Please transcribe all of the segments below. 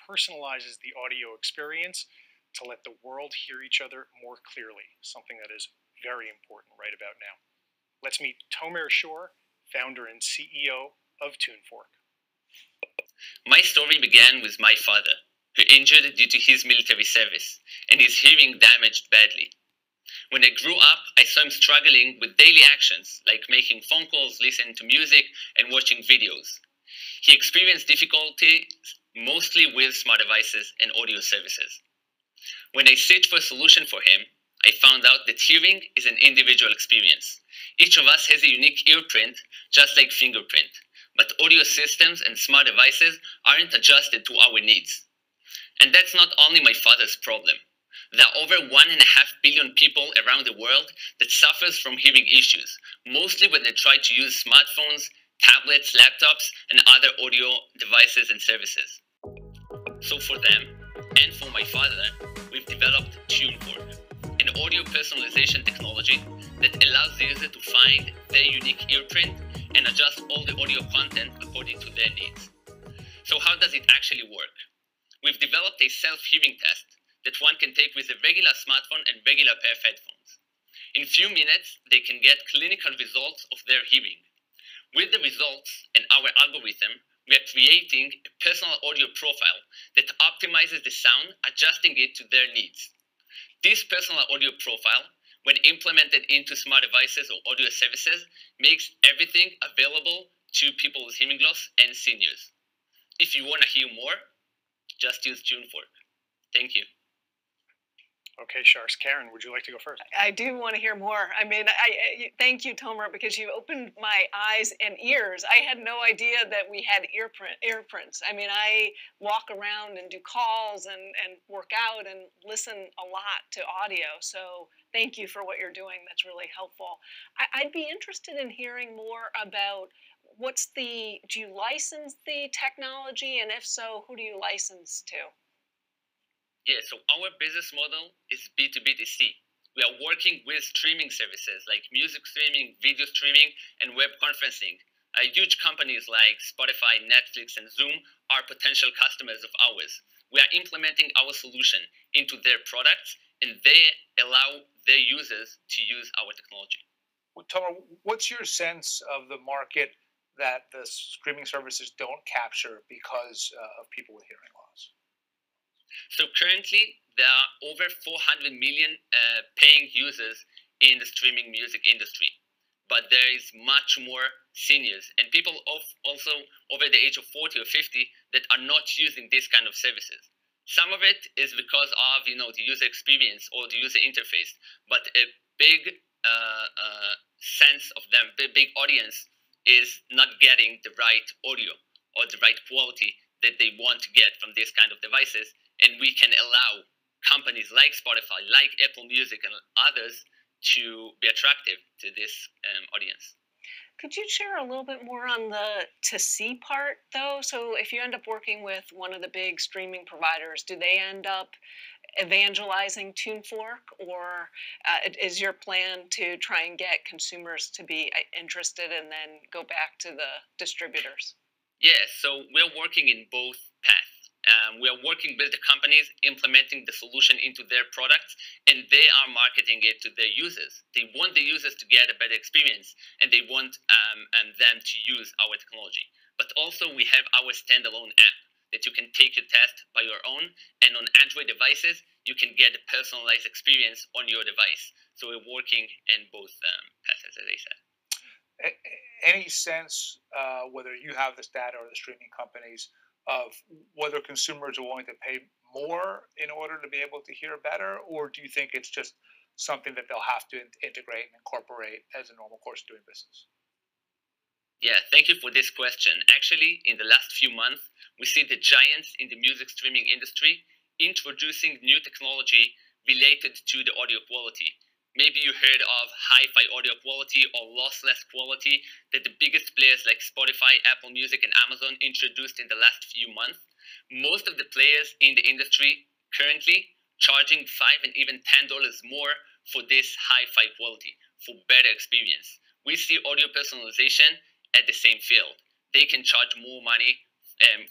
personalizes the audio experience to let the world hear each other more clearly, something that is very important right about now. Let's meet Tomer Shor, founder and CEO of Tunefork. My story began with my father, who injured due to his military service, and his hearing damaged badly. When I grew up, I saw him struggling with daily actions like making phone calls, listening to music, and watching videos. He experienced difficulty mostly with smart devices and audio services. When I searched for a solution for him, I found out that hearing is an individual experience. Each of us has a unique earprint, just like fingerprint, but audio systems and smart devices aren't adjusted to our needs. And that's not only my father's problem. There are over 1.5 billion people around the world that suffers from hearing issues, mostly when they try to use smartphones, tablets, laptops, and other audio devices and services. So for them, and for my father, we've developed Tunefork, an audio personalization technology that allows the user to find their unique earprint and adjust all the audio content according to their needs. So how does it actually work? We've developed a self-hearing test that one can take with a regular smartphone and regular pair of headphones. In few minutes, they can get clinical results of their hearing. With the results and our algorithm, we are creating a personal audio profile that optimizes the sound, adjusting it to their needs. This personal audio profile, when implemented into smart devices or audio services, makes everything available to people with hearing loss and seniors. If you want to hear more, just use Tunefork. Thank you. Okay, Sharks. Karen, would you like to go first? I do want to hear more. I mean, thank you, Tomer, because you opened my eyes and ears. I had no idea that we had earprints. I mean, I walk around and do calls and work out and listen a lot to audio. So thank you for what you're doing. That's really helpful. I'd be interested in hearing more about do you license the technology? And if so, who do you license to? Yeah, so our business model is B2B2C. We are working with streaming services like music streaming, video streaming, and web conferencing. Huge companies like Spotify, Netflix, and Zoom are potential customers of ours. We are implementing our solution into their products, and they allow their users to use our technology. Well, Tomer, what's your sense of the market that the streaming services don't capture because of people with hearing loss? So currently, there are over 400 million paying users in the streaming music industry. But there is much more seniors and people also over the age of 40 or 50 that are not using this kind of services. Some of it is because of the user experience or the user interface, but a big sense of them, the big audience is not getting the right audio or the right quality that they want to get from this kind of devices. And we can allow companies like Spotify, like Apple Music, and others to be attractive to this audience. Could you share a little bit more on the to see part, though? So if you end up working with one of the big streaming providers, do they end up evangelizing Tunefork, or is your plan to try and get consumers to be interested and then go back to the distributors? Yeah, so we're working in both paths. We are working with the companies, implementing the solution into their products, and they are marketing it to their users. They want the users to get a better experience, and they want them to use our technology. But also, we have our standalone app that you can take your test by your own, and on Android devices, you can get a personalized experience on your device. So we're working in both paths, as I said. Any sense, whether you have this data or the streaming companies, of whether consumers are willing to pay more in order to be able to hear better, or do you think it's just something that they'll have to integrate and incorporate as a normal course of doing business? Yeah, thank you for this question. Actually, in the last few months, we see the giants in the music streaming industry introducing new technology related to the audio quality. Maybe you heard of hi-fi audio quality or lossless quality that the biggest players like Spotify, Apple Music, and Amazon introduced in the last few months. Most of the players in the industry currently charging $5 and even $10 more for this hi-fi quality, for better experience. We see audio personalization at the same field. They can charge more money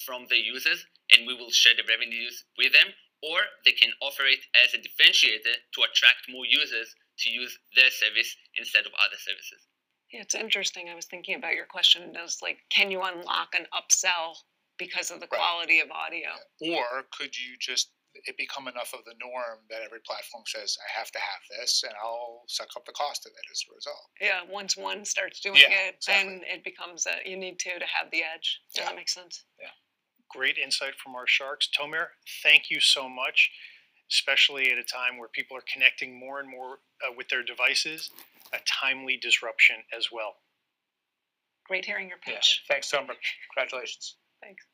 from their users, and we will share the revenues with them, or they can offer it as a differentiator to attract more users to use their service instead of other services. Yeah, it's interesting. I was thinking about your question. It was like, can you unlock an upsell because of the quality of audio? Or could you just it become enough of the norm that every platform says, I have to have this, and I'll suck up the cost of it as a result? Yeah, once one starts doing it, exactly. then it becomes you need to have the edge. Does that make sense? Yeah. Great insight from our sharks. Tomer, thank you so much, especially at a time where people are connecting more and more with their devices, a timely disruption as well. Great hearing your pitch. Yeah. Thanks, Tomer. Congratulations. Thanks.